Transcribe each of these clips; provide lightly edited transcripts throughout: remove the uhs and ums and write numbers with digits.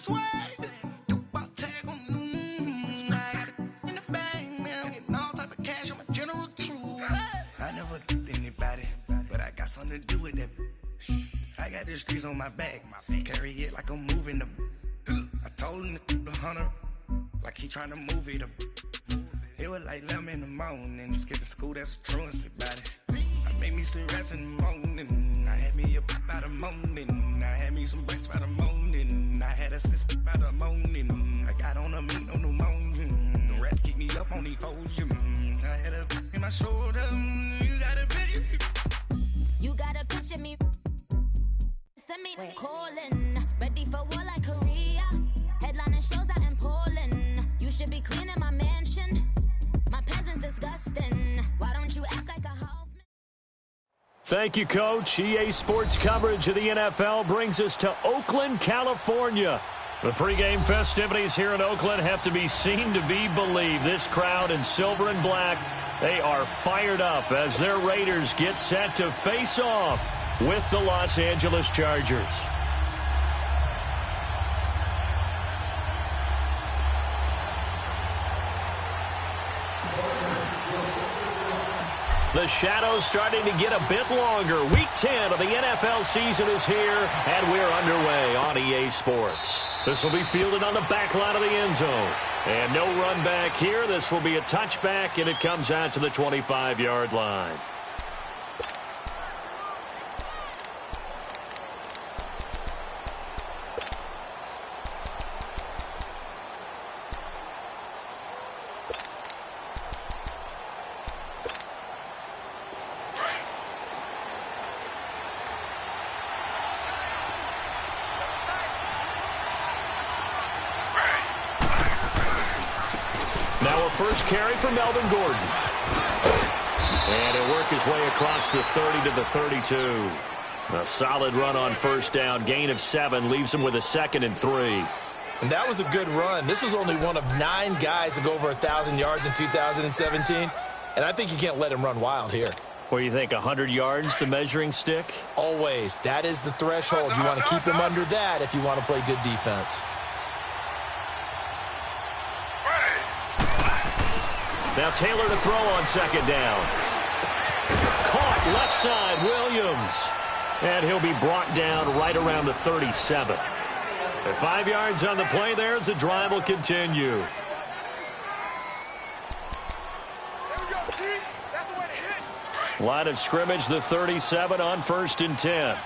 swag. Dubb tag on news. Now I got it in the bag, man. I'm getting all type of cash. I'm a general true. I never did anybody, but I got something to do with that. I got the streets on my back. Carry it like I'm moving the. I told him to 100, like he trying to move it up. It was like 11 in the morning, skipping school, that's a truancy about it. I made me some rest in the morning, I had me a pop by the morning, I had me some breaks by the morning, I had a six by the morning, I got on a meat on the morning, the rats keep me up on the podium, I had a in my shoulder, you got a picture. You got a picture me, send me calling, ready for war like Korea, headlining shows out in Poland, you should be cleaning my mansion. My peasant's disgusting. Why don't you act like a house? Thank you, Coach. EA Sports coverage of the NFL brings us to Oakland, California. The pregame festivities here in Oakland have to be seen to be believed. This crowd in silver and black, they are fired up as their Raiders get set to face off with the Los Angeles Chargers. The shadow's starting to get a bit longer. Week 10 of the NFL season is here, and we're underway on EA Sports. This will be fielded on the back line of the end zone. And no run back here. This will be a touchback, and it comes out to the 25-yard line. First carry for Melvin Gordon. And he'll work his way across the 30 to the 32. A solid run on first down. Gain of 7 leaves him with a 2nd and 3. And that was a good run. This was only one of 9 guys to go over 1,000 yards in 2017. And I think you can't let him run wild here. What do you think, 100 yards, the measuring stick? Always. That is the threshold. You want to keep him under that if you want to play good defense. Now Taylor to throw on second down. Caught left side, Williams. And he'll be brought down right around the 37. At 5 yards on the play there, as the drive will continue. Line of scrimmage, the 37 on 1st and 10.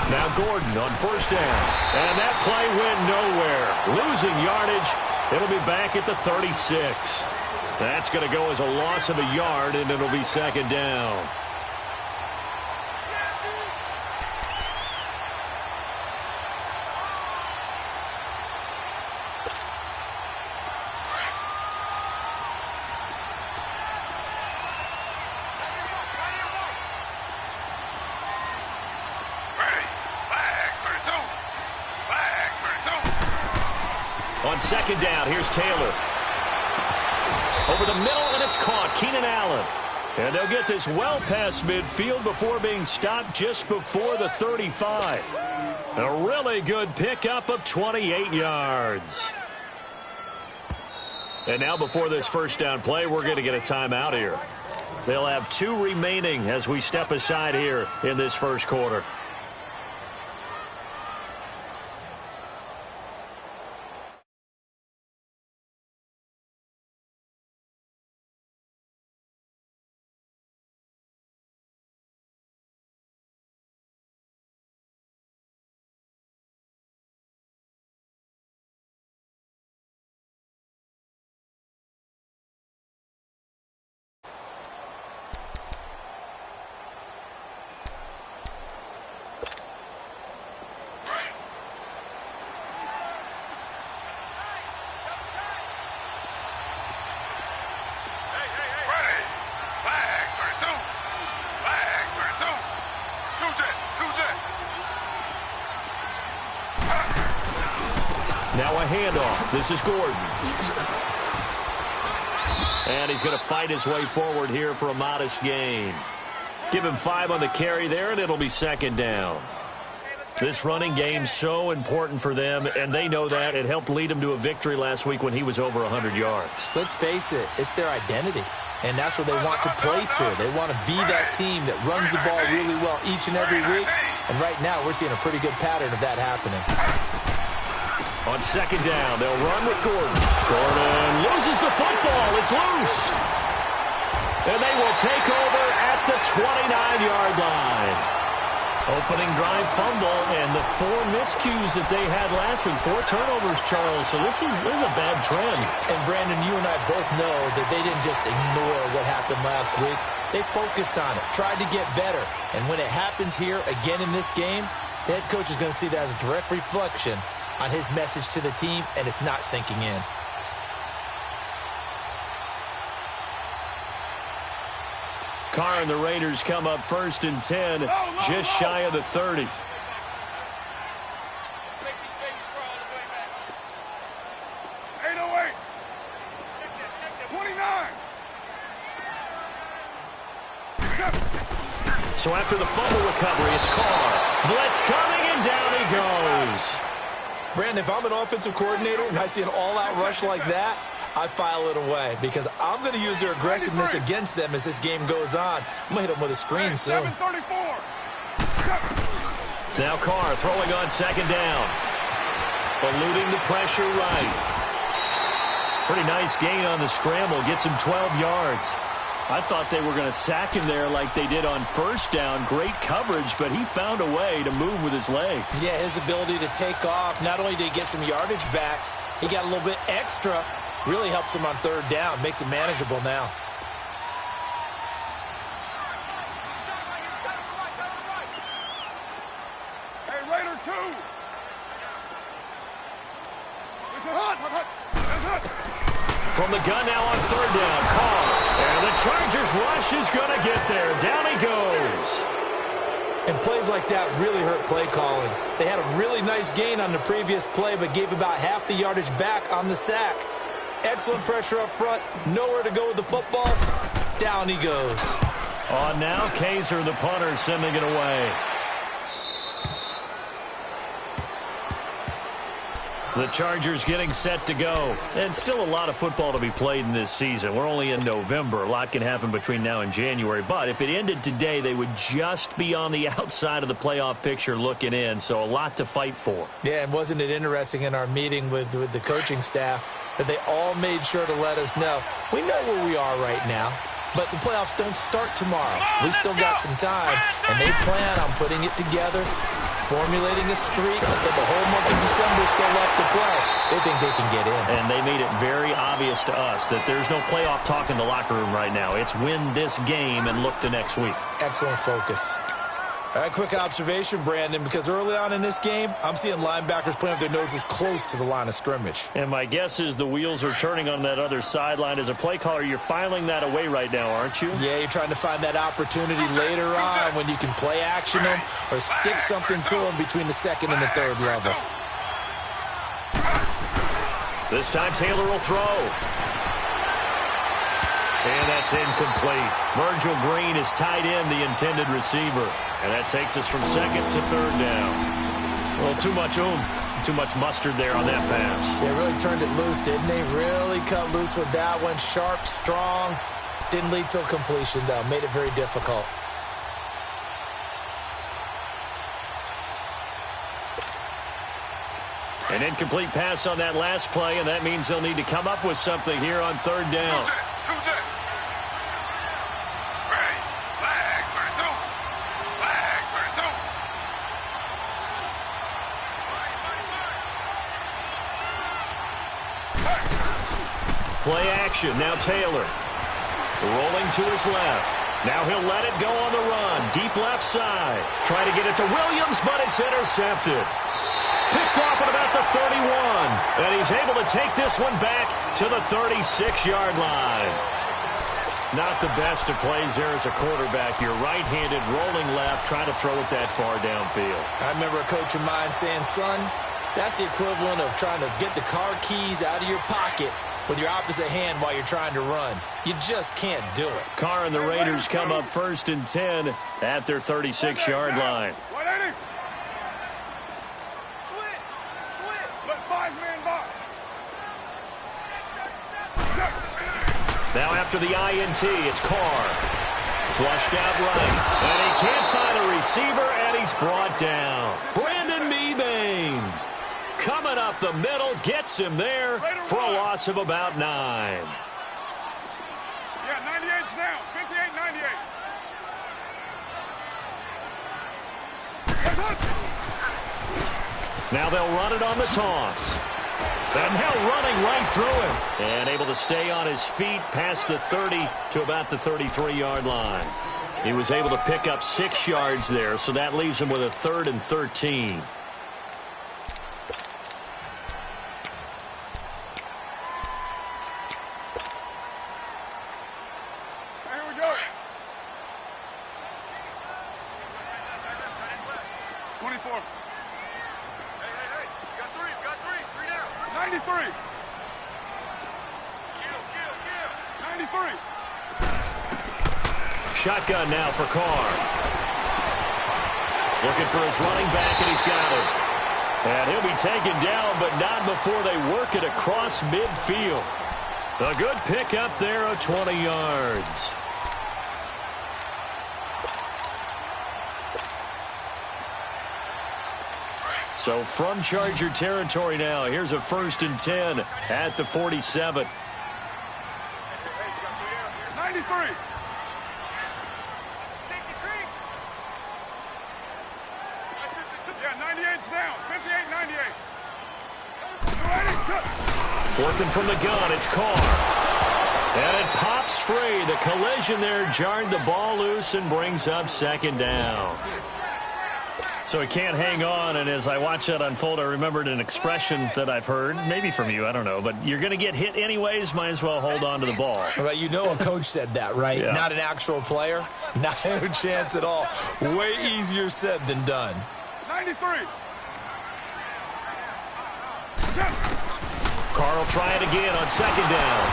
Now Gordon on first down. And that play went nowhere. Losing yardage. It'll be back at the 36. That's going to go as a loss of a yard, and it'll be 2nd down. On 2nd down, here's Taylor. Over the middle, and it's caught. Keenan Allen. And they'll get this well past midfield before being stopped just before the 35. A really good pickup of 28 yards. And now before this first down play, we're going to get a timeout here. They'll have 2 remaining as we step aside here in this first quarter. Now a handoff. This is Gordon. And he's going to fight his way forward here for a modest gain. Give him 5 on the carry there, and it'll be second down. This running game's so important for them, and they know that. It helped lead them to a victory last week when he was over 100 yards. Let's face it, it's their identity, and that's what they want to play to. They want to be that team that runs the ball really well each and every week, and right now we're seeing a pretty good pattern of that happening. On second down, they'll run with Gordon. Gordon loses the football. It's loose. And they will take over at the 29-yard line. Opening drive fumble, and the 4 miscues that they had last week. 4 turnovers, Charles. So this is a bad trend. And, Brandon, you and I both know that they didn't just ignore what happened last week. They focused on it, tried to get better. And when it happens here again in this game, the head coach is going to see that as a direct reflection on his message to the team, and it's not sinking in. Carr and the Raiders come up 1st and 10, just shy of the 30. So after the fumble recovery, it's Carr. Blitz coming, and down he goes. Brandon, if I'm an offensive coordinator and I see an all-out rush like that, I file it away because I'm going to use their aggressiveness against them as this game goes on. I'm going to hit them with a screen soon. Now Carr throwing on second down. Eluding the pressure right. Pretty nice gain on the scramble. Gets him 12 yards. I thought they were going to sack him there like they did on first down. Great coverage, but he found a way to move with his legs. Yeah, his ability to take off. Not only did he get some yardage back, he got a little bit extra. Really helps him on third down. Makes it manageable now. Hey, Raider 2. It's a hot. From the gun now on third down. Carr. And the Chargers rush is going to get there. Down he goes. And plays like that really hurt play calling. They had a really nice gain on the previous play, but gave about half the yardage back on the sack. Excellent pressure up front. Nowhere to go with the football. Down he goes. On now, Kaiser, the punter, sending it away. The Chargers getting set to go. And still a lot of football to be played in this season. We're only in November. A lot can happen between now and January. But if it ended today, they would just be on the outside of the playoff picture looking in. So a lot to fight for. Yeah, and wasn't it interesting in our meeting with the coaching staff that they all made sure to let us know, we know where we are right now, but the playoffs don't start tomorrow. We still got some time, and they plan on putting it together, formulating a streak, but the whole month of December is still left to play. They think they can get in. And they made it very obvious to us that there's no playoff talk in the locker room right now. It's win this game and look to next week. Excellent focus. All right, quick observation, Brandon, because early on in this game, I'm seeing linebackers playing with their noses close to the line of scrimmage. And my guess is the wheels are turning on that other sideline. As a play caller, you're filing that away right now, aren't you? Yeah, you're trying to find that opportunity later on when you can play action them or stick something to them between the second and the third level. This time Taylor will throw. And that's incomplete. Virgil Green is tied in, the intended receiver. And that takes us from second to third down. Well, too much oomph, too much mustard there on that pass. They really turned it loose, didn't they? Really cut loose with that one. Sharp, strong. Didn't lead to a completion, though. Made it very difficult. An incomplete pass on that last play, and that means they'll need to come up with something here on third down. Play action. Now Taylor. Rolling to his left. Now he'll let it go on the run. Deep left side. Try to get it to Williams, but it's intercepted. Picked off at about the 31. And he's able to take this one back to the 36-yard line. Not the best of plays there as a quarterback. You're right-handed, rolling left, trying to throw it that far downfield. I remember a coach of mine saying, son, That's the equivalent of trying to get the car keys out of your pocket with your opposite hand while you're trying to run. You just can't do it. Carr and the Raiders come up 1st and 10 at their 36-yard line. Now after the INT, it's Carr. Flushed out right. And he can't find a receiver, and he's brought down. Brandon Mebane coming up the middle, gets him there for a loss of about 9. Yeah, 98's down. 58-98. Now they'll run it on the toss. And now running right through him. And able to stay on his feet past the 30 to about the 33-yard line. He was able to pick up 6 yards there, so that leaves him with a 3rd and 13. Here we go. 24. Hey. We got three. 3 down. 93. Kill. 93. Shotgun now for Carr. Looking for his running back, and he's got him. And he'll be taken down, but not before they work it across midfield. A good pickup there of 20 yards. So from Charger territory now, here's a 1st and 10 at the 47. 93. Yeah, 98's down. 58-98. Working from the gun, it's Carr. And it pops free. The collision there jarred the ball loose and brings up 2nd down. So he can't hang on, and as I watch that unfold, I remembered an expression that I've heard, maybe from you, I don't know, but you're going to get hit anyways, might as well hold on to the ball. Well, you know a coach said that, right? Yeah. Not an actual player. Not a chance at all. Way easier said than done. 93. Carr will try it again on 2nd down.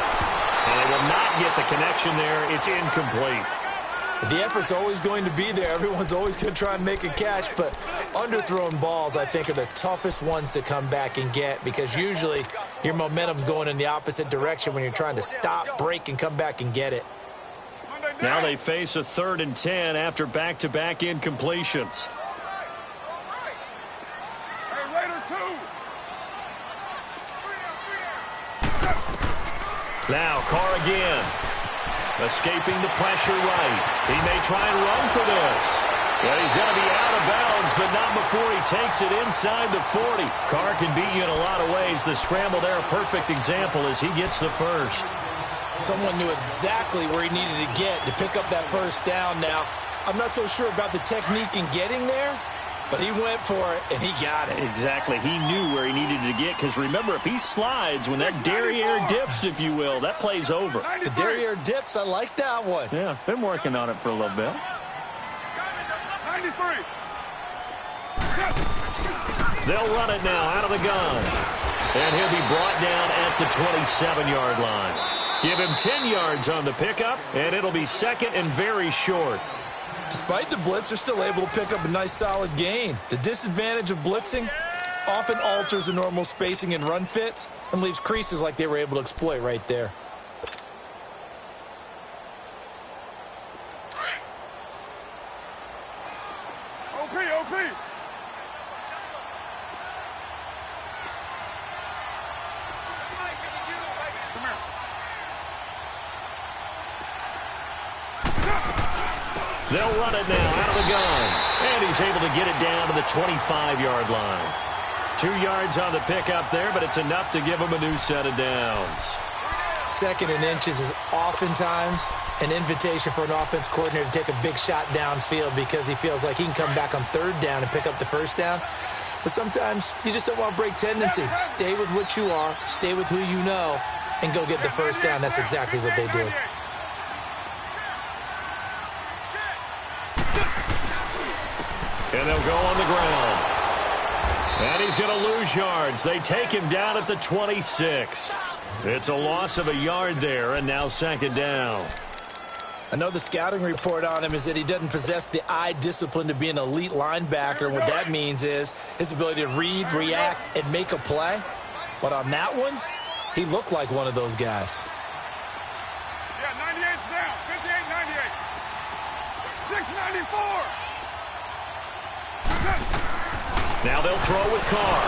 And they will not get the connection there. It's incomplete. The effort's always going to be there. Everyone's always going to try and make a catch, but underthrown balls, I think, are the toughest ones to come back and get because usually your momentum's going in the opposite direction when you're trying to stop, break, and come back and get it. Now they face a 3rd and 10 after back-to-back incompletions. Hey, Raider 2. Now Carr again. Escaping the pressure right. He may try and run for this. But he's going to be out of bounds, but not before he takes it inside the 40. Carr can beat you in a lot of ways. The scramble there, a perfect example as he gets the first. Someone knew exactly where he needed to get to pick up that 1st down now. I'm not so sure about the technique in getting there, but he went for it, and he got it. Exactly. He knew where he needed to get, because remember, if he slides, when that derriere dips, if you will, that play's over. The derriere dips, I like that one. Yeah, been working on it for a little bit. 93. They'll run it now out of the gun. And he'll be brought down at the 27-yard line. Give him 10 yards on the pickup, and it'll be 2nd and very short. Despite the blitz, they're still able to pick up a nice, solid gain. The disadvantage of blitzing often alters the normal spacing and run fits and leaves creases like they were able to exploit right there. OP. Come here. They'll run it now out of the gun. And he's able to get it down to the 25-yard line. 2 yards on the pickup there, but it's enough to give him a new set of downs. 2nd and inches is oftentimes an invitation for an offense coordinator to take a big shot downfield because he feels like he can come back on 3rd down and pick up the 1st down. But sometimes you just don't want to break tendency. Stay with what you are, stay with who you know, and go get the 1st down. That's exactly what they did. And they'll go on the ground. And he's going to lose yards. They take him down at the 26. It's a loss of a yard there, and now second down. I know the scouting report on him is that he doesn't possess the eye discipline to be an elite linebacker. And what that means is his ability to read, react, and make a play. But on that one, he looked like one of those guys. Yeah, 98's down. 58-98. 694. Now they'll throw with Carr.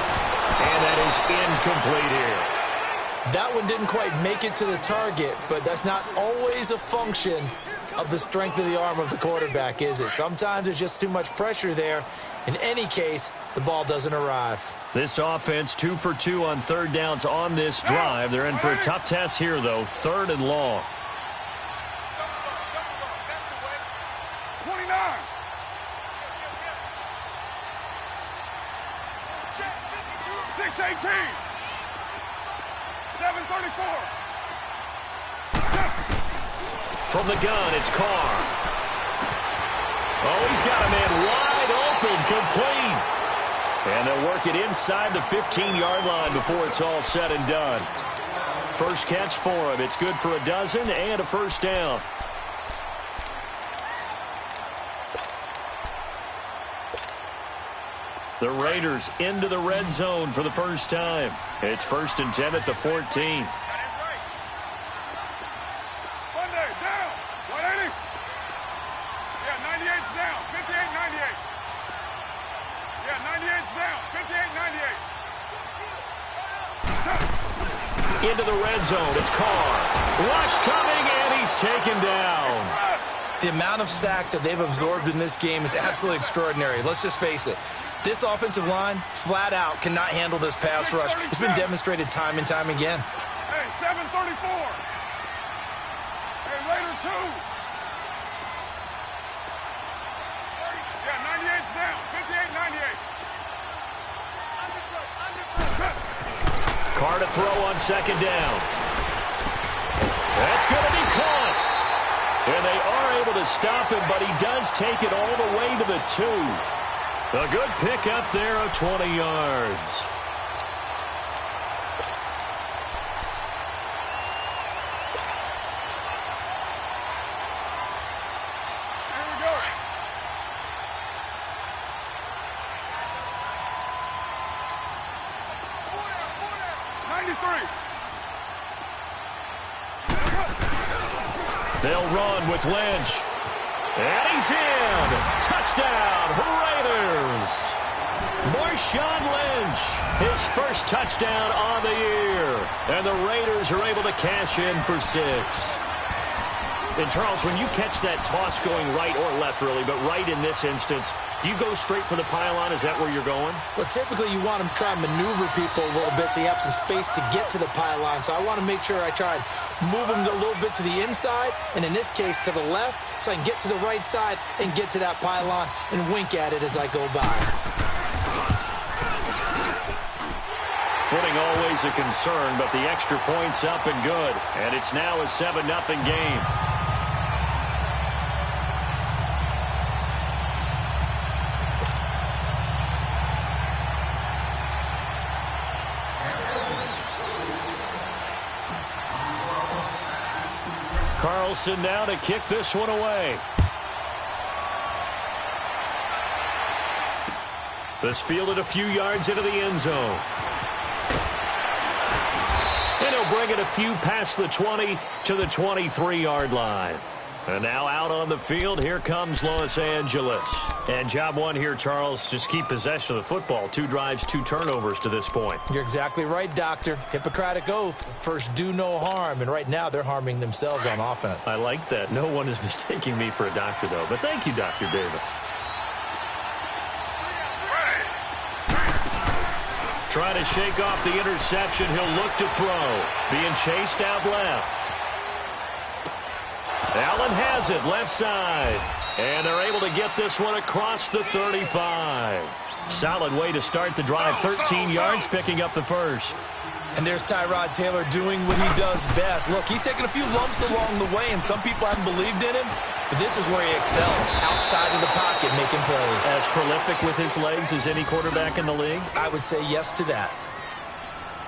And that is incomplete here. That one didn't quite make it to the target, but that's not always a function of the strength of the arm of the quarterback, is it? Sometimes there's just too much pressure there. In any case, the ball doesn't arrive. This offense 2 for 2 on third downs on this drive. They're in for a tough test here, though. 3rd and long. 29. 618. 734. From the gun, it's Carr. Oh, he's got a man wide open, complete. And they'll work it inside the 15-yard line before it's all said and done. First catch for him. It's good for a dozen and a first down. The Raiders into the red zone for the first time. It's 1st and 10 at the 14. Into the red zone. It's Carr. Rush coming, and he's taken down. The amount of sacks that they've absorbed in this game is absolutely extraordinary. Let's just face it. This offensive line, flat out, cannot handle this pass rush. It's been demonstrated time and time again. Hey, 734. Hey, Raider 2. Yeah, 98's down. 58-98. Carr to throw on second down. That's going to be caught. And they are able to stop him, but he does take it all the way to the 2. A good pickup there of 20 yards. Here we go. They'll run with Lynch. And he's in. Touchdown, Raiders. Marshawn Lynch, his first touchdown on the year. And the Raiders are able to cash in for 6. And, Charles, when you catch that toss going right or left, really, but right in this instance, do you go straight for the pylon? Is that where you're going? Well, typically you want to try and maneuver people a little bit so you have some space to get to the pylon. So I want to make sure I try and move them a little bit to the inside, and in this case to the left, so I can get to the right side and get to that pylon and wink at it as I go by. Footing always a concern, but the extra point's up and good. And it's now a 7-0 game. Carlson now to kick this one away. This fielded a few yards into the end zone. And he'll bring it a few past the 20 to the 23-yard line. And now out on the field, here comes Los Angeles. And job one here, Charles, just keep possession of the football. 2 drives, 2 turnovers to this point. You're exactly right, Doctor. Hippocratic oath. First, do no harm. And right now, they're harming themselves on offense. I like that. No one is mistaking me for a doctor, though. But thank you, Dr. Davis. Trying to shake off the interception. He'll look to throw. Being chased out left. Allen has it left side. And they're able to get this one across the 35. Solid way to start the drive. 13 yards, picking up the first. And there's Tyrod Taylor doing what he does best. Look, he's taken a few lumps along the way, and some people haven't believed in him. but this is where he excels, outside of the pocket, making plays. As prolific with his legs as any quarterback in the league? I would say yes to that.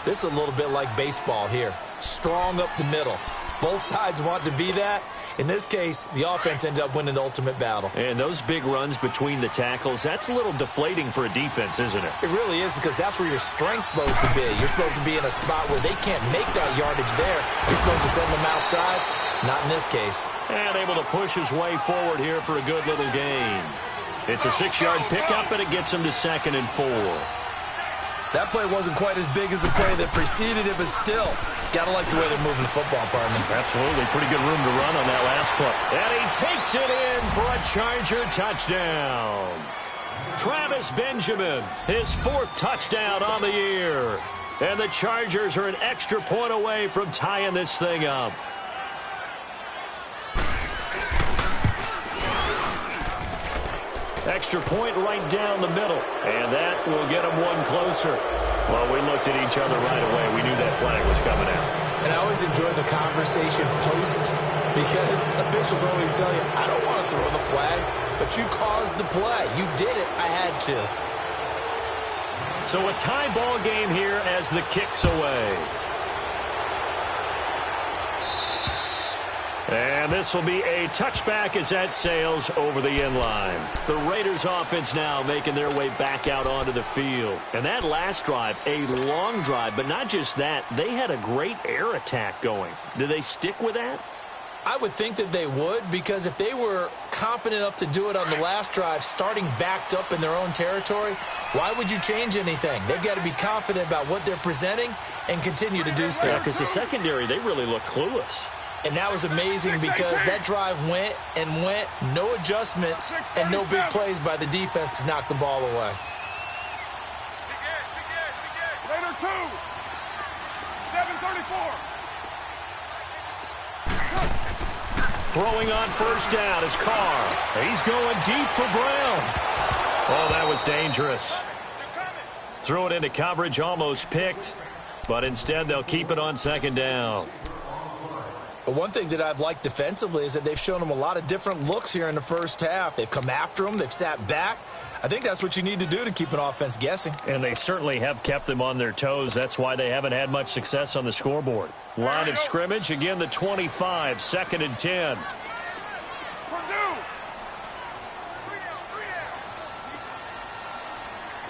This is a little bit like baseball here. Strong up the middle. Both sides want to be that. In this case, the offense ended up winning the ultimate battle. And those big runs between the tackles, that's a little deflating for a defense, isn't it? It really is, because that's where your strength's supposed to be. You're supposed to be in a spot where they can't make that yardage there. You're supposed to send them outside. Not in this case. And able to push his way forward here for a good little gain. It's a 6-yard pickup, and it gets him to 2nd and 4. That play wasn't quite as big as the play that preceded it, but still, gotta like the way they're moving the football, partner. Absolutely. Pretty good room to run on that last play. And he takes it in for a Charger touchdown. Travis Benjamin, his 4th touchdown on the year. And the Chargers are an extra point away from tying this thing up. Extra point right down the middle. And that will get them one closer. Well, we looked at each other right away. We knew that flag was coming out. And I always enjoy the conversation post, because officials always tell you, I don't want to throw the flag, but you caused the play. You did it. I had to. So a tie ball game here as the kick's away. And this will be a touchback as that sails over the end line. The Raiders offense now making their way back out onto the field. And that last drive, a long drive, but not just that, they had a great air attack going. Do they stick with that? I would think that they would, because if they were competent enough to do it on the last drive, starting backed up in their own territory, why would you change anything? They've got to be confident about what they're presenting and continue to do so. Yeah, because the secondary, they really look clueless. And that was amazing, because that drive went and went, no adjustments, and no big plays by the defense to knock the ball away. Raider 2, 7:34. Throwing on first down is Carr. He's going deep for Brown. Oh, that was dangerous. Threw it into coverage, almost picked, but instead they'll keep it on 2nd down. But one thing that I've liked defensively is that they've shown them a lot of different looks here in the first half. They've come after them. They've sat back. I think that's what you need to do to keep an offense guessing. And they certainly have kept them on their toes. That's why they haven't had much success on the scoreboard. Line of scrimmage, again, the 25, 2nd and 10. Purdue.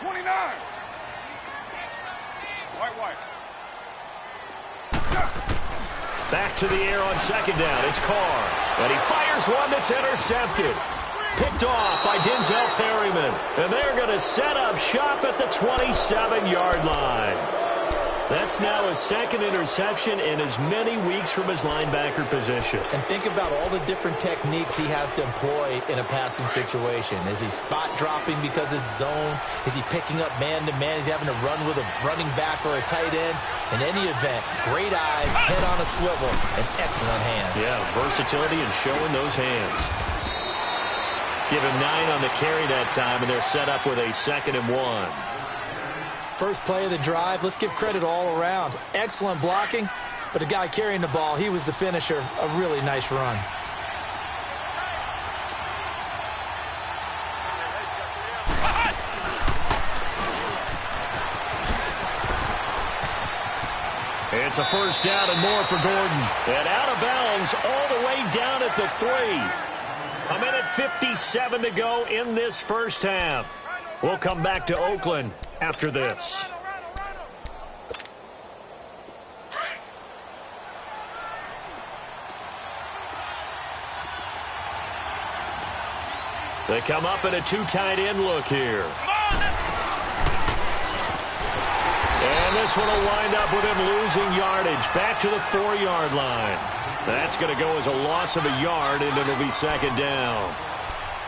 29. White. Back to the air on 2nd down. It's Carr. And he fires one that's intercepted. Picked off by Denzel Perryman. And they're going to set up shop at the 27-yard line. That's now his 2nd interception in as many weeks from his linebacker position. And think about all the different techniques he has to employ in a passing situation. Is he spot dropping because it's zone? Is he picking up man-to-man? Is he having to run with a running back or a tight end? In any event, great eyes, head on a swivel, and excellent hands. Yeah, versatility and showing those hands. Give him 9 on the carry that time, and they're set up with a 2nd and 1. First play of the drive, let's give credit all around. Excellent blocking, but the guy carrying the ball, he was the finisher. A really nice run. It's a first down and more for Gordon. And out of bounds all the way down at the 3. 1:57 to go in this first half. We'll come back to Oakland after this. They come up in a 2 tight end look here. And this one will wind up with him losing yardage back to the 4-yard line. That's going to go as a loss of a yard, and it'll be 2nd down.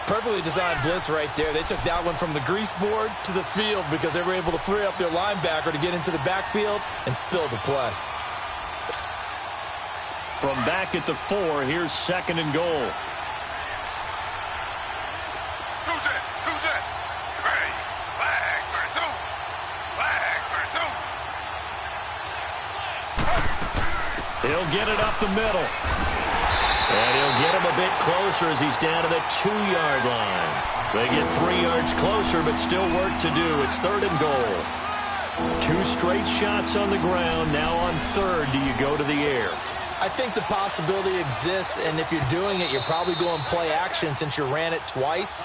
Perfectly designed blitz right there. They took that one from the grease board to the field because they were able to free up their linebacker to get into the backfield and spill the play. From back at the 4, here's 2nd and goal. Flag for 2. He'll get it up the middle. And he'll get him a bit closer as he's down to the 2-yard line. They get 3 yards closer, but still work to do. It's 3rd and goal. 2 straight shots on the ground. Now on 3rd, do you go to the air? I think the possibility exists, and if you're doing it, you're probably going play action since you ran it twice.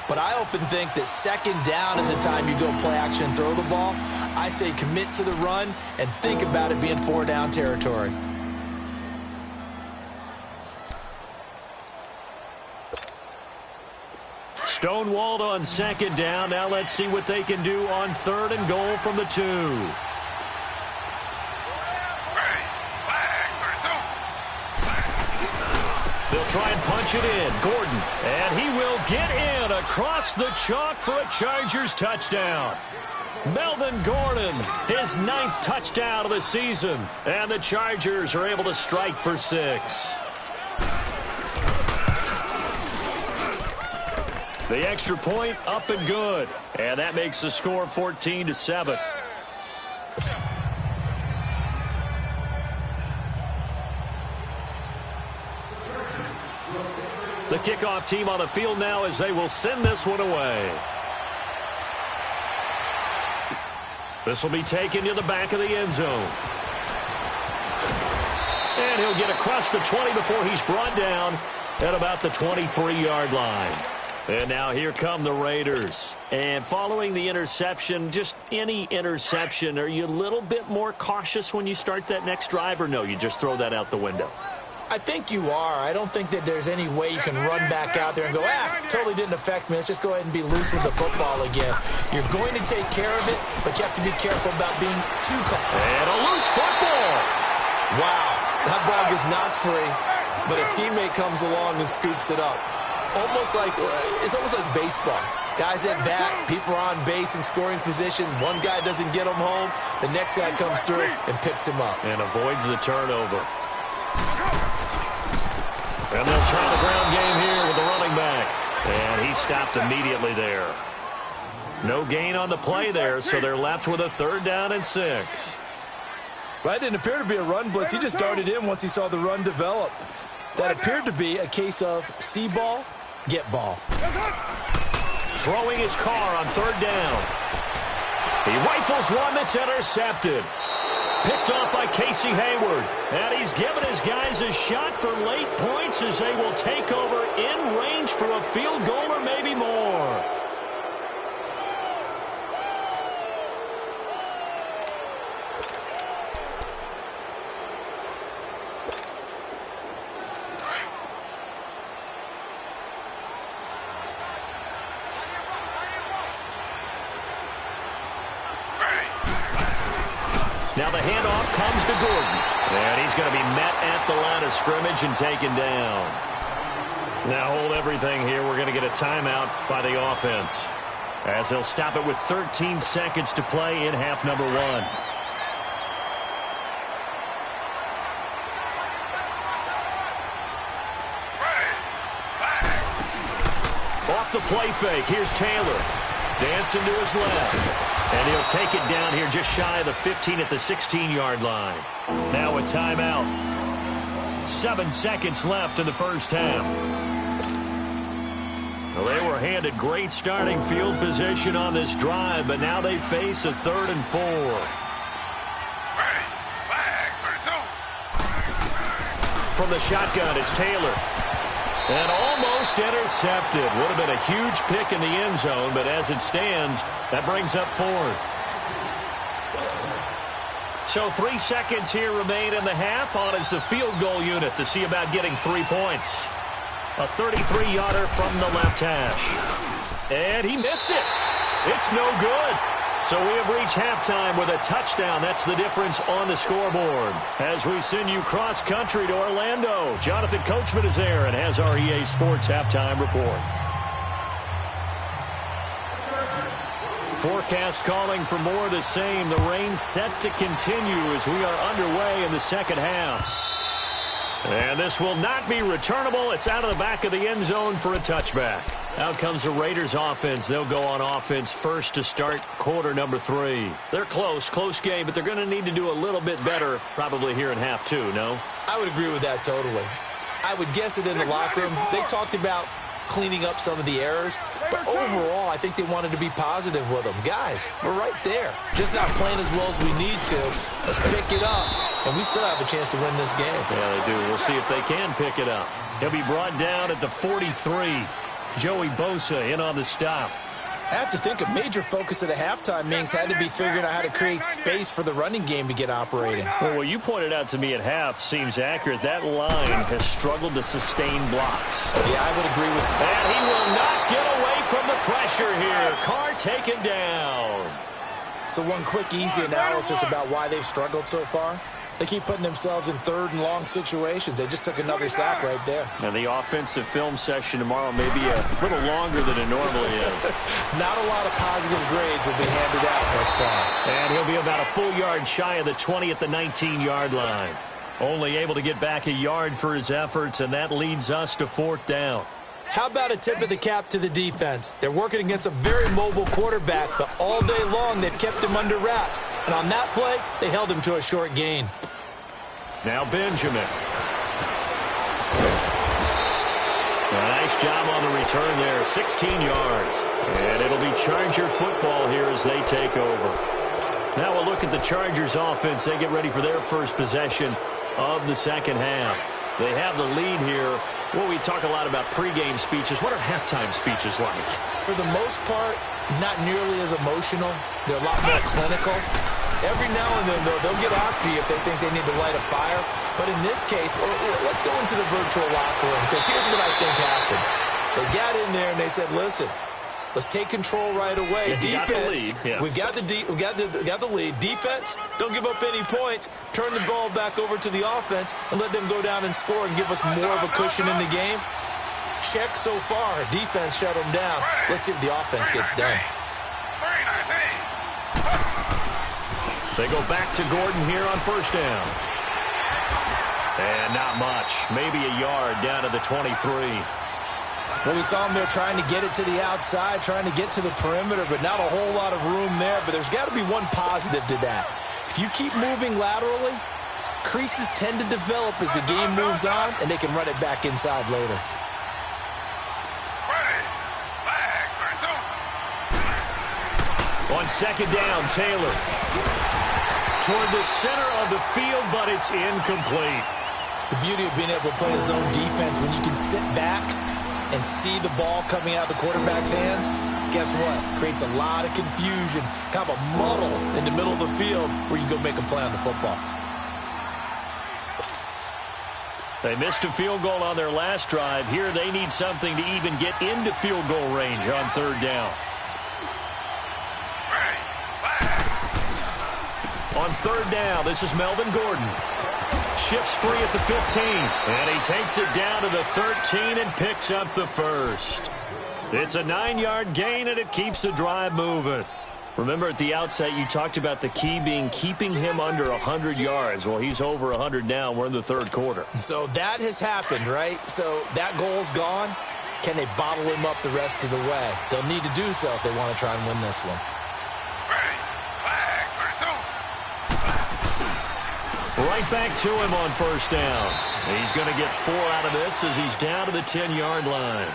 But I often think that 2nd down is the time you go play action and throw the ball. I say commit to the run and think about it being 4-down territory. Stonewalled on 2nd down. Now let's see what they can do on 3rd and goal from the 2. They'll try and punch it in. Gordon. And he will get in across the chalk for a Chargers touchdown. Melvin Gordon, his 9th touchdown of the season. And the Chargers are able to strike for 6. The extra point up and good. And that makes the score 14-7. The kickoff team on the field now as they will send this one away. This will be taken to the back of the end zone. And he'll get across the 20 before he's brought down at about the 23-yard line. And now here come the Raiders. And following the interception, just any interception, are you a little bit more cautious when you start that next drive, or no, you just throw that out the window? I think you are. I don't think that there's any way you can run back out there and go, totally didn't affect me. Let's just go ahead and be loose with the football again. You're going to take care of it, but you have to be careful about being too cautious. And a loose football. Wow. That ball gets knocked free, but a teammate comes along and scoops it up. It's almost like baseball. Guys at bat, people are on base in scoring position. One guy doesn't get him home. The next guy comes through and picks him up. And avoids the turnover. And they'll try the ground game here with the running back. And he stopped immediately there. No gain on the play there, so they're left with a 3rd down and 6. That didn't appear to be a run blitz. He just darted in once he saw the run develop. That appeared to be a case of see ball, get ball. Throwing his car on 3rd down. He rifles one that's intercepted. Picked off by Casey Hayward. And he's given his guys a shot for late points as they will take over in range for a field goal or maybe more. Now the handoff comes to Gordon. And he's going to be met at the line of scrimmage and taken down. Now hold everything here. We're going to get a timeout by the offense, as they'll stop it with 13 seconds to play in half number 1. Off the play fake. Here's Taylor. Dancing to his left. And he'll take it down here just shy of the 15 at the 16-yard line. Now a timeout. 7 seconds left in the first half. Well, they were handed great starting field position on this drive, but now they face a 3rd and 4. From the shotgun, it's Taylor. And almost intercepted. Would have been a huge pick in the end zone, but as it stands, that brings up 4th. So 3 seconds here remain in the half. On is the field goal unit to see about getting 3 points. A 33-yarder from the left hash. And he missed it. It's no good. So we have reached halftime with a touchdown. That's the difference on the scoreboard. As we send you cross-country to Orlando, Jonathan Coachman is there and has our EA Sports halftime report. Forecast calling for more of the same. The rain set to continue as we are underway in the second half. And this will not be returnable. It's out of the back of the end zone for a touchback. Out comes the Raiders offense. They'll go on offense first to start quarter number 3. They're close game, but they're going to need to do a little bit better probably here in half 2, no? I would agree with that totally. I would guess it in the locker room. They talked about cleaning up some of the errors, but overall, I think they wanted to be positive with them. Guys, we're right there. Just not playing as well as we need to. Let's pick it up, and we still have a chance to win this game. Yeah, they do. We'll see if they can pick it up. He'll be brought down at the 43. Joey Bosa in on the stop. I have to think a major focus at a halftime, Mings, had to be figuring out how to create space for the running game to get operating. Well, what you pointed out to me at half seems accurate. That line has struggled to sustain blocks. Yeah, I would agree with that. And he will not get away from the pressure here. Carr taken down. So one quick, easy analysis about why they've struggled so far. They keep putting themselves in third and long situations. They just took another sack right there. And the offensive film session tomorrow may be a little longer than it normally is. Not a lot of positive grades will be handed out thus far. And he'll be about a full yard shy of the 20 at the 19-yard line. Only able to get back a yard for his efforts, and that leads us to 4th down. How about a tip of the cap to the defense? They're working against a very mobile quarterback, but all day long they've kept him under wraps. And on that play, they held him to a short gain. Now Benjamin. Nice job on the return there, 16 yards. And it'll be Charger football here as they take over. Now we'll look at the Chargers offense. They get ready for their first possession of the second half. They have the lead here. Well, we talk a lot about pregame speeches. What are halftime speeches like? For the most part, not nearly as emotional. They're a lot more clinical. Every now and then, though, they'll get after you if they think they need to light a fire. But in this case, let's go into the virtual locker room, because here's what I think happened. They got in there and they said, listen, let's take control right away. Yeah, defense, we've got the lead. Defense, don't give up any points. Turn the ball back over to the offense and let them go down and score and give us more of a cushion in the game. Check so far. Defense shut them down. Let's see if the offense gets done. They go back to Gordon here on first down. And not much. Maybe a yard down to the 23. Well, we saw him there trying to get it to the outside, trying to get to the perimeter, but not a whole lot of room there. But there's got to be one positive to that. If you keep moving laterally, creases tend to develop as the game moves on, and they can run it back inside later. On second down, Taylor. Toward the center of the field, but it's incomplete. The beauty of being able to play a zone defense, when you can sit back and see the ball coming out of the quarterback's hands, guess what? Creates a lot of confusion, kind of a muddle in the middle of the field where you can go make a play on the football. They missed a field goal on their last drive. Here they need something to even get into field goal range on third down. On third down, this is Melvin Gordon. Shifts free at the 15. And he takes it down to the 13 and picks up the first. It's a 9-yard gain, and it keeps the drive moving. Remember at the outset, you talked about the key being keeping him under 100 yards. Well, he's over 100 now. We're in the third quarter. So that has happened, right? So that goal's gone. Can they bottle him up the rest of the way? They'll need to do so if they want to try and win this one. Right back to him on first down. He's going to get 4 out of this as he's down to the 10-yard line.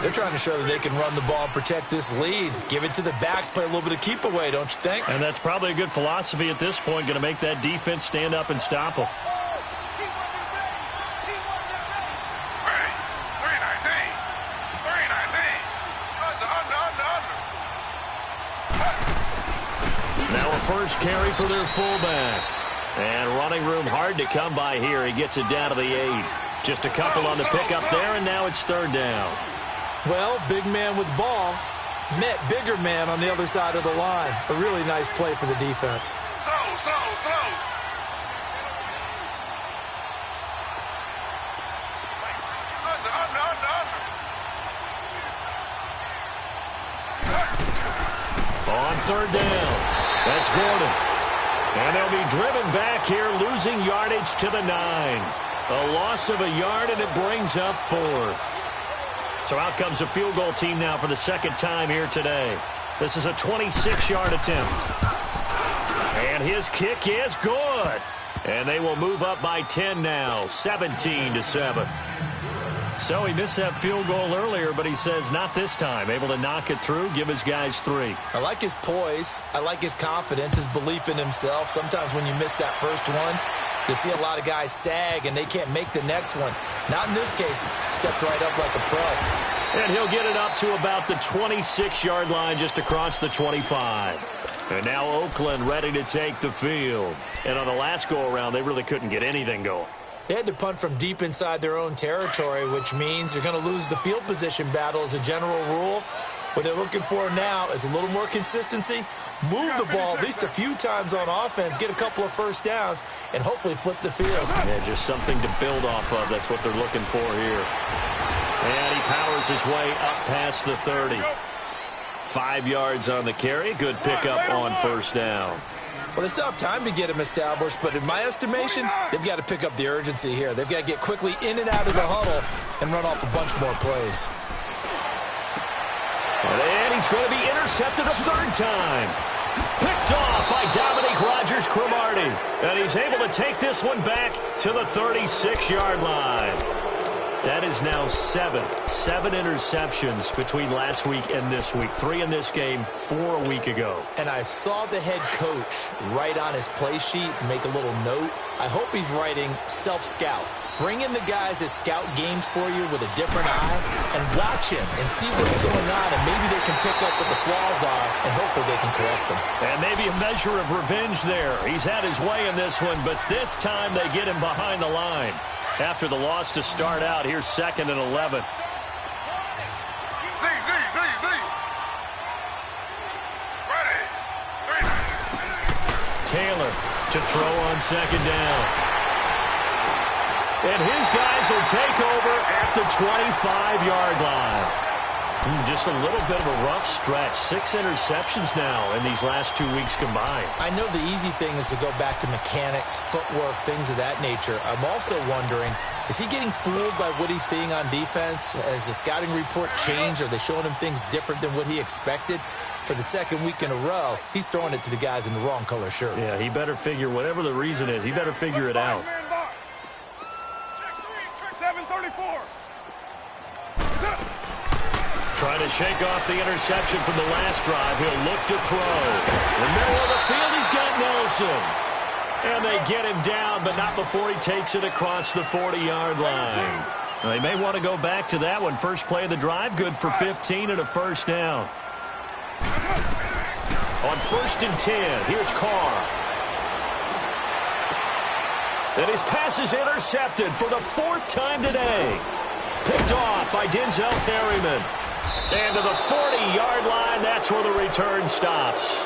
They're trying to show that they can run the ball and protect this lead. Give it to the backs, play a little bit of keep away, don't you think? And that's probably a good philosophy at this point, going to make that defense stand up and stop them. Now a first carry for their fullback. And running room hard to come by here. He gets it down to the 8. Just a couple on the pickup there, and now it's third down. Well, big man with ball met bigger man on the other side of the line. A really nice play for the defense. Slow. On third down, that's Gordon. And they'll be driven back here, losing yardage to the 9. A loss of a yard, and it brings up 4th. So out comes a field goal team now for the second time here today. This is a 26-yard attempt. And his kick is good. And they will move up by 10 now, 17-7. So he missed that field goal earlier, but he says not this time. Able to knock it through, give his guys 3. I like his poise. I like his confidence, his belief in himself. Sometimes when you miss that first one, you see a lot of guys sag and they can't make the next one. Not in this case. Stepped right up like a pro. And he'll get it up to about the 26-yard line, just across the 25. And now Oakland ready to take the field. And on the last go-around, they really couldn't get anything going. They had to punt from deep inside their own territory, which means you're going to lose the field position battle as a general rule. What they're looking for now is a little more consistency, move the ball at least a few times on offense, get a couple of first downs, and hopefully flip the field. Yeah, just something to build off of. That's what they're looking for here. And he powers his way up past the 30. 5 yards on the carry. Good pickup on first down. Well, they still have time to get him established, but in my estimation, they've got to pick up the urgency here. They've got to get quickly in and out of the huddle and run off a bunch more plays. And he's going to be intercepted a third time. Picked off by Dominique Rodgers-Cromartie. And he's able to take this one back to the 36-yard line. That is now 7 interceptions between last week and this week. 3 in this game, 4 a week ago. And I saw the head coach write on his play sheet, make a little note. I hope he's writing self-scout. Bring in the guys that scout games for you with a different eye and watch him and see what's going on, and maybe they can pick up what the flaws are, and hopefully they can correct them. And maybe a measure of revenge there. He's had his way in this one, but this time they get him behind the line. After the loss to start out, here's 2nd and 11. Taylor to throw on 2nd down. And his guys will take over at the 25-yard line. Just a little bit of a rough stretch. 6 interceptions now in these last 2 weeks combined. I know the easy thing is to go back to mechanics, footwork, things of that nature. I'm also wondering, is he getting fooled by what he's seeing on defense? Has the scouting report changed? Are they showing him things different than what he expected? For the 2nd week in a row, he's throwing it to the guys in the wrong color shirts. Yeah, he better figure, whatever the reason is, he better figure it out. 734. Trying to shake off the interception from the last drive. He'll look to throw. In the middle of the field, he's got Nelson. And they get him down, but not before he takes it across the 40-yard line. They may want to go back to that one. First play of the drive, good for 15 and a first down. On 1st and 10, here's Carr. And his pass is intercepted for the 4th time today. Picked off by Denzel Perryman. And to the 40-yard line, that's where the return stops.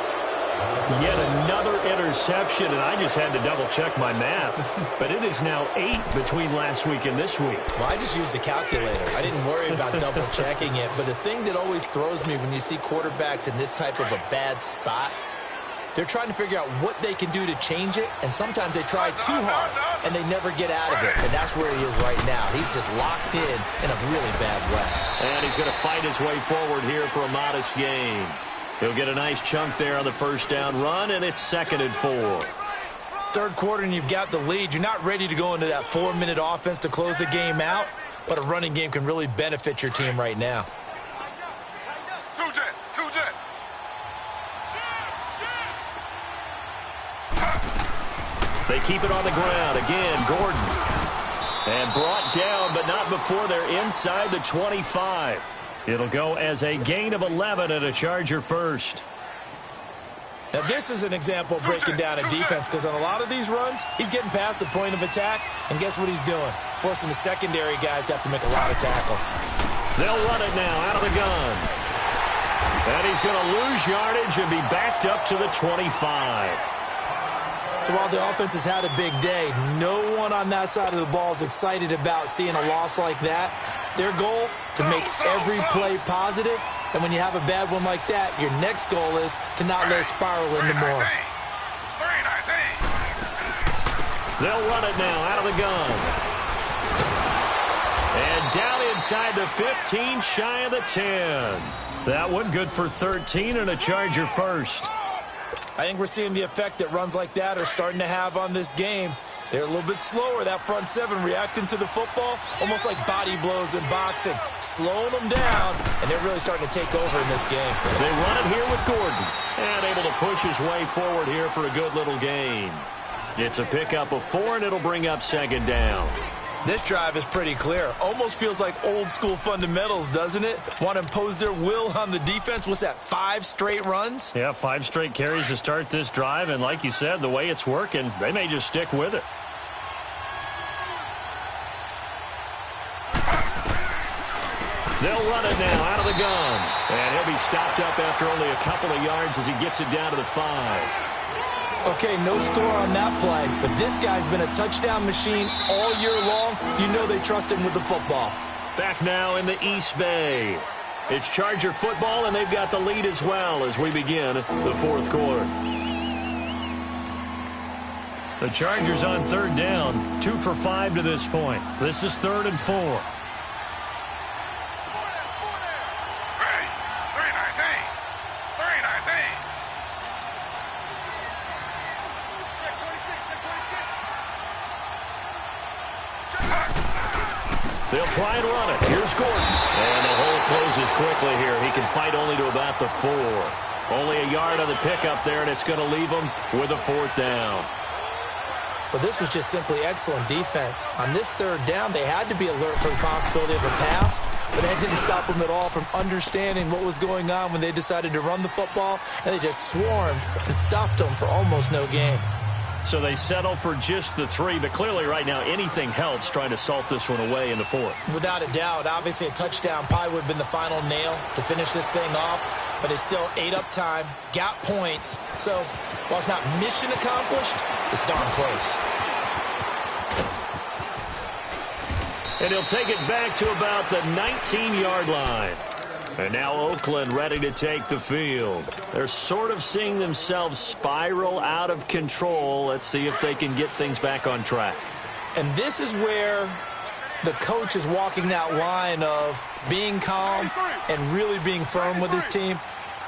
Yet another interception, and I just had to double-check my math. But it is now 8 between last week and this week. Well, I just used a calculator. I didn't worry about double-checking it. But the thing that always throws me when you see quarterbacks in this type of a bad spot, they're trying to figure out what they can do to change it, and sometimes they try too hard, and they never get out of it. And that's where he is right now. He's just locked in a really bad way. And he's going to fight his way forward here for a modest gain. He'll get a nice chunk there on the first down run, and it's 2nd and 4. 3rd quarter, and you've got the lead. You're not ready to go into that 4-minute offense to close the game out, but a running game can really benefit your team right now. They keep it on the ground. Again, Gordon. And brought down, but not before they're inside the 25. It'll go as a gain of 11 and a Charger first. Now, this is an example of breaking down a defense, because on a lot of these runs, he's getting past the point of attack, and guess what he's doing? Forcing the secondary guys to have to make a lot of tackles. They'll run it now out of the gun. And he's going to lose yardage and be backed up to the 25. So while the offense has had a big day, no one on that side of the ball is excited about seeing a loss like that. Their goal, to make every play positive. And when you have a bad one like that, your next goal is to not let it spiral into more. They'll run it now out of the gun. And down inside the 15, shy of the 10. That one good for 13 and a Charger first. I think we're seeing the effect that runs like that are starting to have on this game. They're a little bit slower, that front seven, reacting to the football, almost like body blows in boxing, slowing them down, and they're really starting to take over in this game. They run it here with Gordon, and able to push his way forward here for a good little gain. It's a pickup of 4, and it'll bring up second down. This drive is pretty clear. Almost feels like old-school fundamentals, doesn't it? Want to impose their will on the defense. What's that, 5 straight runs? Yeah, 5 straight carries to start this drive, and like you said, the way it's working, they may just stick with it. They'll run it now out of the gun. And he'll be stopped up after only a couple of yards as he gets it down to the 5. Okay, no score on that play, but this guy's been a touchdown machine all year long. You know they trust him with the football. Back now in the East Bay. It's Charger football, and they've got the lead as well as we begin the fourth quarter. The Chargers on third down, 2 for 5 to this point. This is 3rd and 4. They'll try and run it. Here's Gordon. And the hole closes quickly here. He can fight only to about the 4. Only a yard on the pickup there, and it's going to leave him with a 4th down. Well, this was just simply excellent defense. On this 3rd down, they had to be alert for the possibility of a pass, but that didn't stop them at all from understanding what was going on when they decided to run the football, and they just swarmed and stuffed them for almost no gain. So they settle for just the 3, but clearly right now anything helps trying to salt this one away in the 4th. Without a doubt, obviously a touchdown probably would have been the final nail to finish this thing off, but it's still ate up time, got points. So while it's not mission accomplished, it's darn close. And he'll take it back to about the 19-yard line. And now Oakland ready to take the field. They're sort of seeing themselves spiral out of control. Let's see if they can get things back on track. And this is where the coach is walking that line of being calm and really being firm with his team.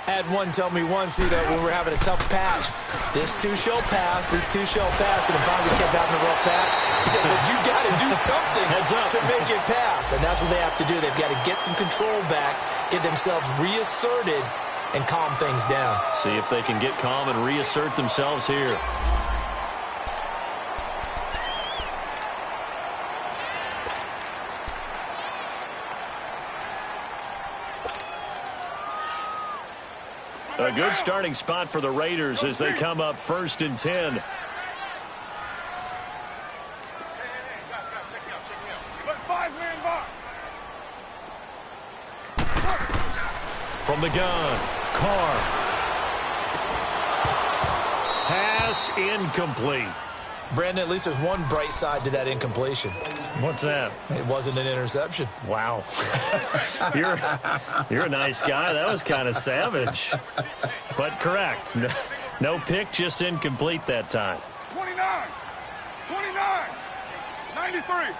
I had one tell me once, when we were having a tough patch, this too shall pass, this too shall pass, and finally we kept having a rough patch. He said, but you got to do something to make it pass, and that's what they have to do. They've got to get some control back, get themselves reasserted, and calm things down. See if they can get calm and reassert themselves here. A good starting spot for the Raiders as they come up 1st and 10. From the gun, Carr. Pass incomplete. Brandon, at least there's one bright side to that incompletion. What's that? It wasn't an interception. Wow. You're a nice guy. That was kind of savage. But correct. No pick, just incomplete that time. 29, 93.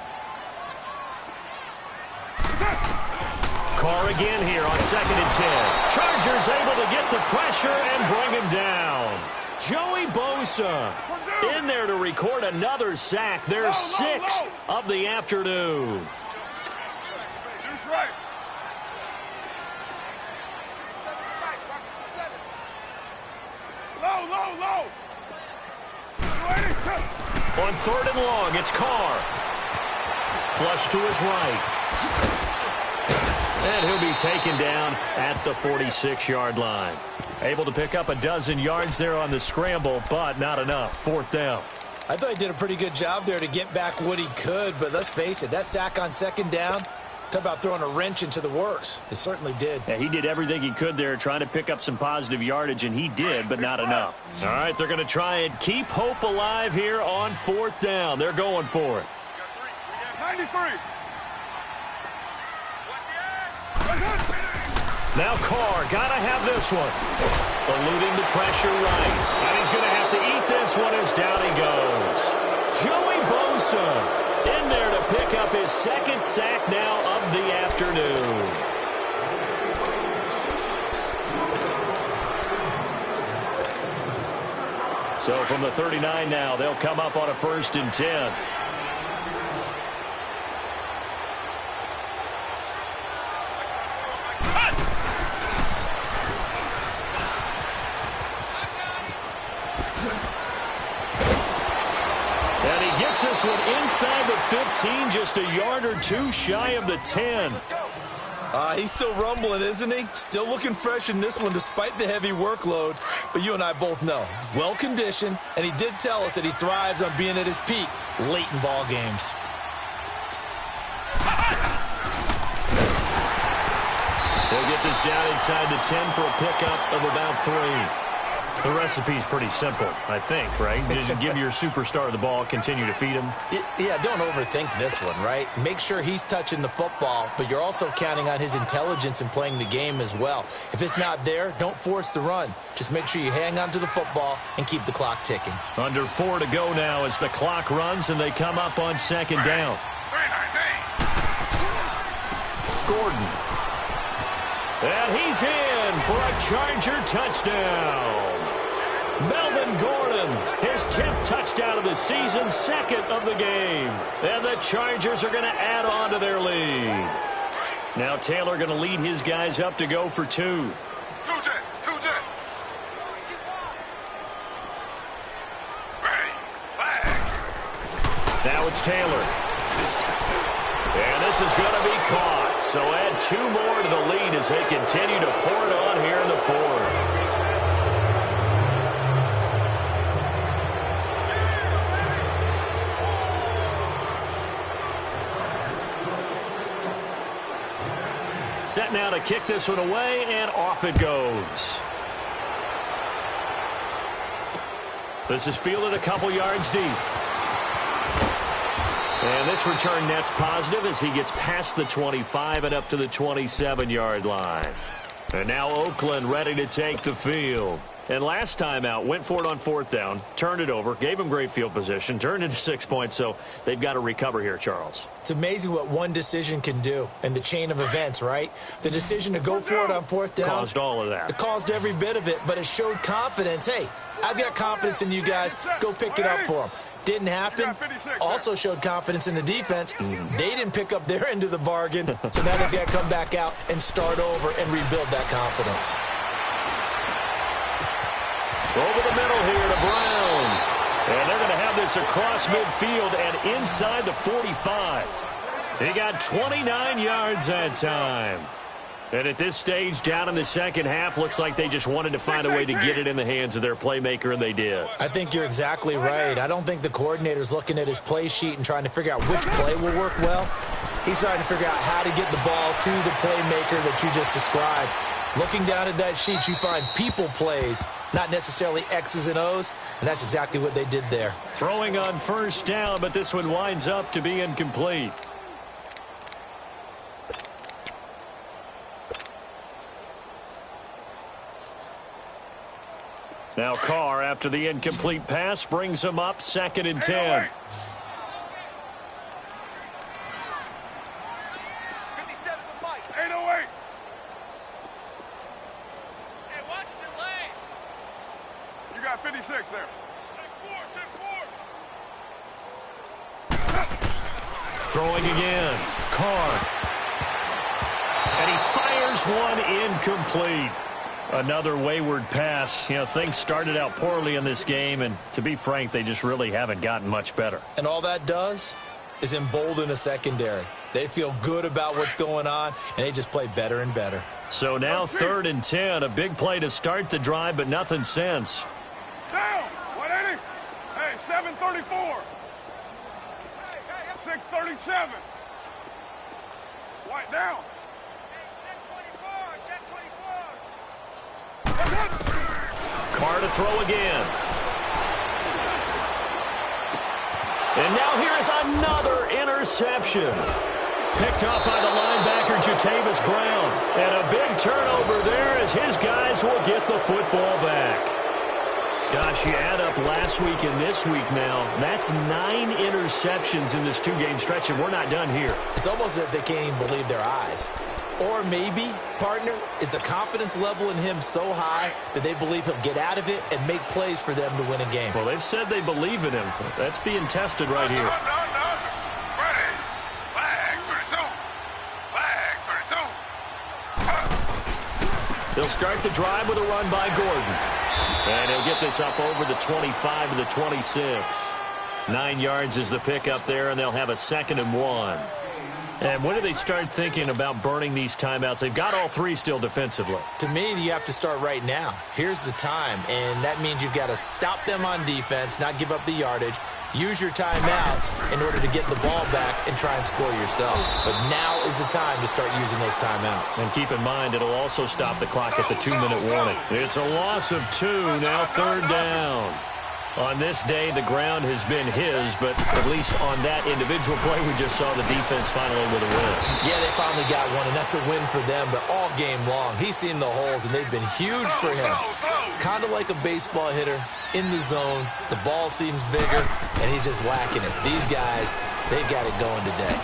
Carr again here on 2nd and 10. Chargers able to get the pressure and bring him down. Joey Bosa in there to record another sack. Their 6th of the afternoon. That's right. Low. On 3rd and long, it's Carr. Flush to his right. And he'll be taken down at the 46-yard line. Able to pick up a dozen yards there on the scramble, but not enough. 4th down. I thought he did a pretty good job there to get back what he could, but let's face it, that sack on 2nd down, talk about throwing a wrench into the works. It certainly did. Yeah, he did everything he could there trying to pick up some positive yardage, and he did, but not enough. All right, they're going to try and keep hope alive here on 4th down. They're going for it. 93. Now Carr, gotta have this one. Eluding the pressure right. And he's going to have to eat this one as down he goes. Joey Bosa in there to pick up his 2nd sack now of the afternoon. So from the 39 now, they'll come up on a 1st and 10. And he gets this one inside the 15, just a yard or two shy of the 10. He's still rumbling, isn't he? Still looking fresh in this one despite the heavy workload. But you and I both know, well-conditioned, and he did tell us that he thrives on being at his peak late in ball games. They'll get this down inside the 10 for a pickup of about 3. The recipe's pretty simple, I think, right? Just give your superstar the ball, continue to feed him. Yeah, don't overthink this one, right? Make sure he's touching the football, but you're also counting on his intelligence in playing the game as well. If it's not there, don't force the run. Just make sure you hang on to the football and keep the clock ticking. Under 4 to go now as the clock runs and they come up on 2nd down. Gordon. And he's in for a Charger touchdown. Melvin Gordon, his 10th touchdown of the season, 2nd of the game. And the Chargers are going to add on to their lead. Now Taylor going to lead his guys up to go for 2. Now it's Taylor. And this is going to be caught. So add 2 more to the lead as they continue to pour it on here in the 4th. Set now to kick this one away, and off it goes. This is fielded a couple yards deep. And this return net's positive as he gets past the 25 and up to the 27-yard line. And now Oakland ready to take the field. And last time out, went for it on 4th down, turned it over, gave him great field position, turned into 6 points, so they've got to recover here, Charles. It's amazing what one decision can do in the chain of events, right? The decision to go for it on 4th down caused all of that. It caused every bit of it, but it showed confidence. Hey, I've got confidence in you guys. Go pick it up for them. Didn't happen. Also showed confidence in the defense. They didn't pick up their end of the bargain, so now they've got to come back out and start over and rebuild that confidence. Over the middle here to Brown. And they're going to have this across midfield and inside the 45. He got 29 yards that time. And at this stage, down in the second half, looks like they just wanted to find a way to get it in the hands of their playmaker, and they did. I think you're exactly right. I don't think the coordinator's looking at his play sheet and trying to figure out which play will work well. He's trying to figure out how to get the ball to the playmaker that you just described. Looking down at that sheet, you find people plays, not necessarily X's and O's, and that's exactly what they did there. Throwing on 1st down, but this one winds up to be incomplete. Now Carr, after the incomplete pass, brings him up 2nd and 10. You got 56 there. Throwing again. Carr. And he fires one incomplete. Another wayward pass. You know, things started out poorly in this game, and to be frank, they just really haven't gotten much better. And all that does is embolden a secondary. They feel good about what's going on, and they just play better and better. So now 3rd and 10, a big play to start the drive, but nothing since. Down. 180. Hey, 734. 637. White down. Carr to throw again. And now here is another interception. Picked up by the linebacker, Jatavis Brown. And a big turnover there as his guys will get the football back. Gosh, you add up last week and this week now. That's 9 interceptions in this 2-game stretch, and we're not done here. It's almost as if they can't even believe their eyes. Or maybe, partner, is the confidence level in him so high that they believe he'll get out of it and make plays for them to win a game? Well, they've said they believe in him. That's being tested right here. They'll start the drive with a run by Gordon. And he'll get this up over the 25 to the 26. 9 yards is the pickup there, and they'll have a 2nd and 1. And when do they start thinking about burning these timeouts? They've got all 3 still defensively. To me, you have to start right now. Here's the time, and that means you've got to stop them on defense, not give up the yardage, use your timeouts in order to get the ball back and try and score yourself. But now is the time to start using those timeouts. And keep in mind, it'll also stop the clock at the 2-minute warning. It's a loss of 2, now 3rd down. On this day, the ground has been his, but at least on that individual play, we just saw the defense finally with a win. Yeah, they finally got one, and that's a win for them, but all game long, he's seen the holes, and they've been huge for him. Kind of like a baseball hitter in the zone. The ball seems bigger, and he's just whacking it. These guys, they've got it going today.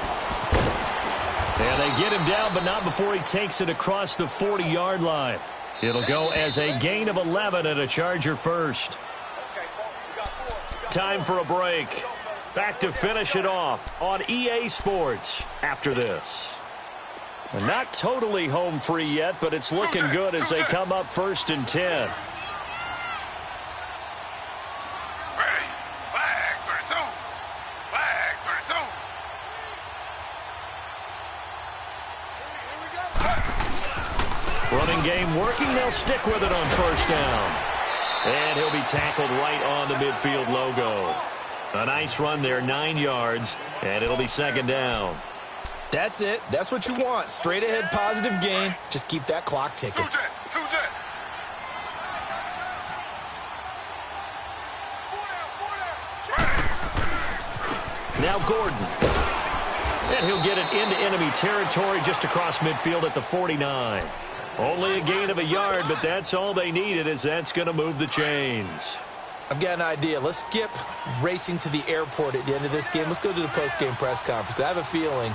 And they get him down, but not before he takes it across the 40-yard line. It'll go as a gain of 11 and a Charger first. Time for a break. Back to finish it off on EA Sports after this. And not totally home free yet, but it's looking good as they come up 1st and 10. Running game working. They'll stick with it on 1st down. And he'll be tackled right on the midfield logo. A nice run there, 9 yards, and it'll be 2nd down. That's it. That's what you want. Straight ahead, positive gain. Just keep that clock ticking. Now Gordon. And he'll get it into enemy territory just across midfield at the 49. Only a gain of a yard, but that's all they needed, as that's going to move the chains. I've got an idea. Let's skip racing to the airport at the end of this game. Let's go to the post-game press conference. I have a feeling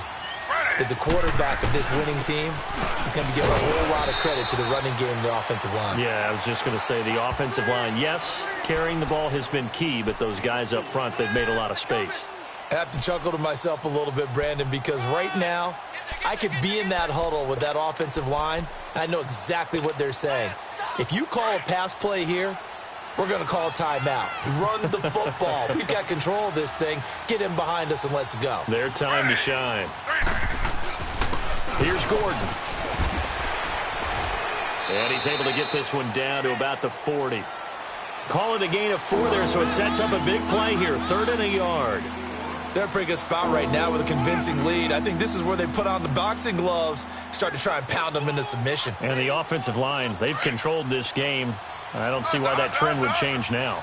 that the quarterback of this winning team is going to be giving a whole lot of credit to the running game and the offensive line. Yeah, I was just going to say the offensive line, yes, carrying the ball has been key, but those guys up front, they've made a lot of space. I have to chuckle to myself a little bit, Brandon, because right now, I could be in that huddle with that offensive line. I know exactly what they're saying. If you call a pass play here, we're going to call a timeout. Run the football. We've got control of this thing. Get him behind us and let's go. Their time to shine. Here's Gordon. And he's able to get this one down to about the 40. Call it a gain of 4 there, so it sets up a big play here. 3rd and a yard. They're in a pretty good spot right now with a convincing lead. I think this is where they put on the boxing gloves, start to try and pound them into submission. And the offensive line, they've controlled this game. I don't see why that trend would change now.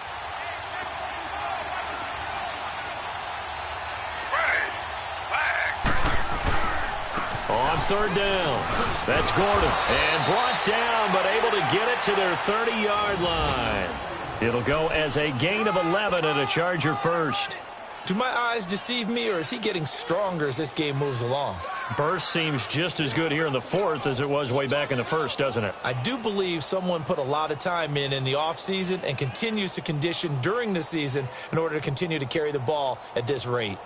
On 3rd down, that's Gordon. And brought down, but able to get it to their 30-yard line. It'll go as a gain of 11 and a Charger first. Do my eyes deceive me, or is he getting stronger as this game moves along? Burst seems just as good here in the 4th as it was way back in the 1st, doesn't it? I do believe someone put a lot of time in the offseason and continues to condition during the season in order to continue to carry the ball at this rate.